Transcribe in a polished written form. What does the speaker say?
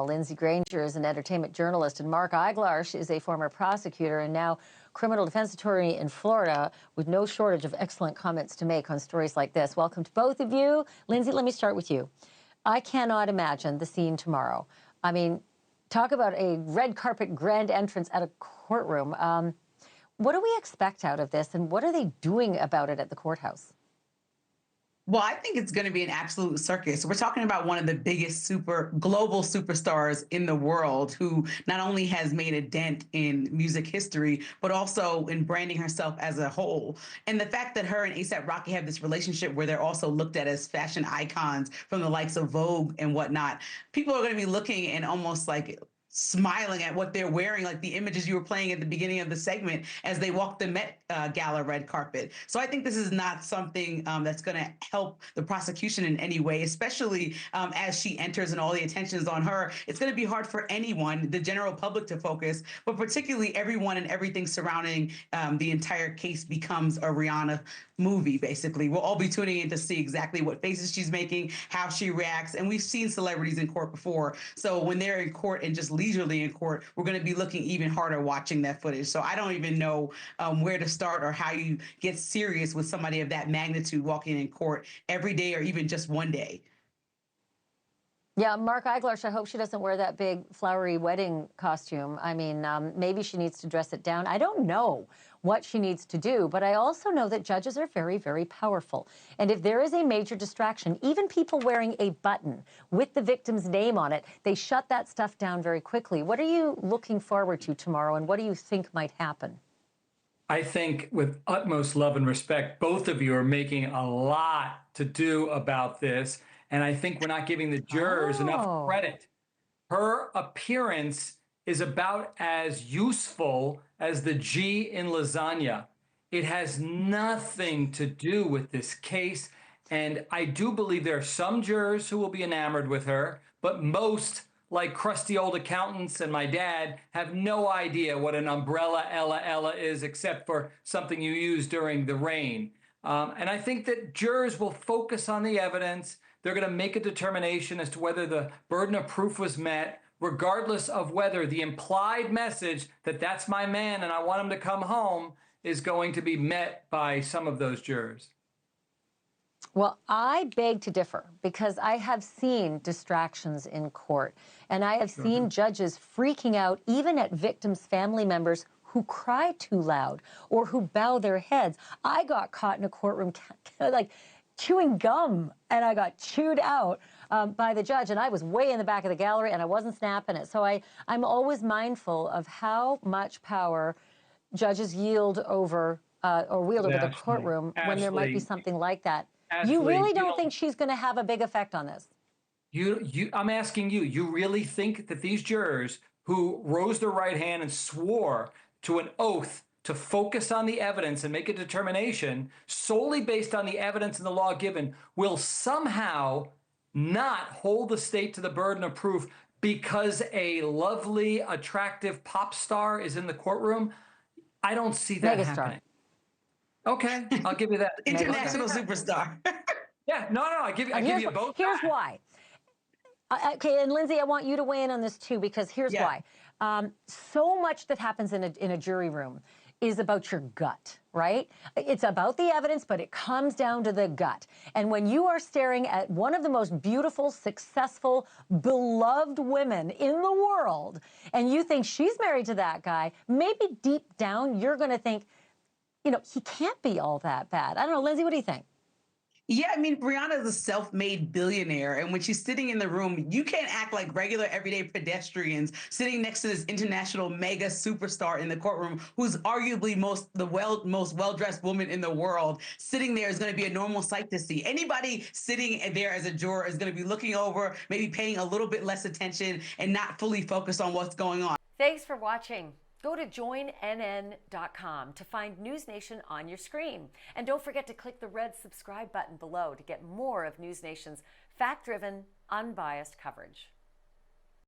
Lindsey Granger is an entertainment journalist, and Mark Eiglarsh is a former prosecutor and now criminal defense attorney in Florida with no shortage of excellent comments to make on stories like this. Welcome to both of you. Lindsey, let me start with you. I cannot imagine the scene tomorrow. I mean, talk about a red carpet grand entrance at a courtroom. What do we expect out of this, and what are they doing about it at the courthouse? Well, I think it's going to be an absolute circus. We're talking about one of the biggest global superstars in the world, who not only has made a dent in music history, but also in branding herself as a whole. And the fact that her and A$AP Rocky have this relationship where they're also looked at as fashion icons from the likes of Vogue and whatnot, people are going to be looking and almost like smiling at what they're wearing, like the images you were playing at the beginning of the segment as they walk the Met Gala red carpet. So I think this is not something that's going to help the prosecution in any way, especially as she enters and all the attention is on her. It's going to be hard for anyone, the general public, to focus, but particularly everyone and everything surrounding the entire case becomes a Rihanna movie, basically. We'll all be tuning in to see exactly what faces she's making, how she reacts, and we've seen celebrities in court before. So when they're in court and just leisurely in court, we're going to be looking even harder watching that footage. So I don't even know where to start or how you get serious with somebody of that magnitude walking in court every day or even just one day. Yeah, Mark Eiglarsh, I hope she doesn't wear that big flowery wedding costume. I mean, maybe she needs to dress it down. I don't know what she needs to do, but I also know that judges are very, very powerful. And if there is a major distraction, even people wearing a button with the victim's name on it, they shut that stuff down very quickly. What are you looking forward to tomorrow, and what do you think might happen? I think, with utmost love and respect, both of you are making a lot to do about this. And I think we're not giving the jurors enough credit. Her appearance is about as useful as the G in lasagna. It has nothing to do with this case. And I do believe there are some jurors who will be enamored with her, but most, like crusty old accountants and my dad, have no idea what an umbrella Ella is, except for something you use during the rain. And I think that jurors will focus on the evidence. They're going to make a determination as to whether the burden of proof was met, regardless of whether the implied message that that's my man and I want him to come home is going to be met by some of those jurors. Well, I beg to differ, because I have seen distractions in court, and I have seen judges freaking out even at victims' family members who cry too loud or who bow their heads. I got caught in a courtroom like chewing gum, and I got chewed out by the judge, and I was way in the back of the gallery and I wasn't snapping it. So I'm always mindful of how much power judges yield over or wield over the courtroom when there might be something like that. You really don't think she's going to have a big effect on this? I'm asking you, you really think that these jurors who rose their right hand and swore to an oath to focus on the evidence and make a determination solely based on the evidence and the law given will somehow not hold the state to the burden of proof because a lovely, attractive pop star is in the courtroom? I don't see that happening. Okay, I'll give you that. International superstar. Yeah, no, I give you both. Here's why. Okay, and Lindsey, I want you to weigh in on this too, because here's why. So much that happens in a jury room is about your gut, right? It's about the evidence, but it comes down to the gut. And when you are staring at one of the most beautiful, successful, beloved women in the world, and you think she's married to that guy, maybe deep down you're going to think, you know, he can't be all that bad. I don't know, Lindsey, what do you think? Yeah, I mean, Rihanna is a self-made billionaire, and when she's sitting in the room, you can't act like regular, everyday pedestrians sitting next to this international mega superstar in the courtroom, who's arguably most well-dressed woman in the world. Sitting there is going to be a normal sight to see. Anybody sitting there as a juror is going to be looking over, maybe paying a little bit less attention and not fully focused on what's going on. Thanks for watching. Go to joinnn.com to find NewsNation on your screen. And don't forget to click the red subscribe button below to get more of NewsNation's fact-driven, unbiased coverage.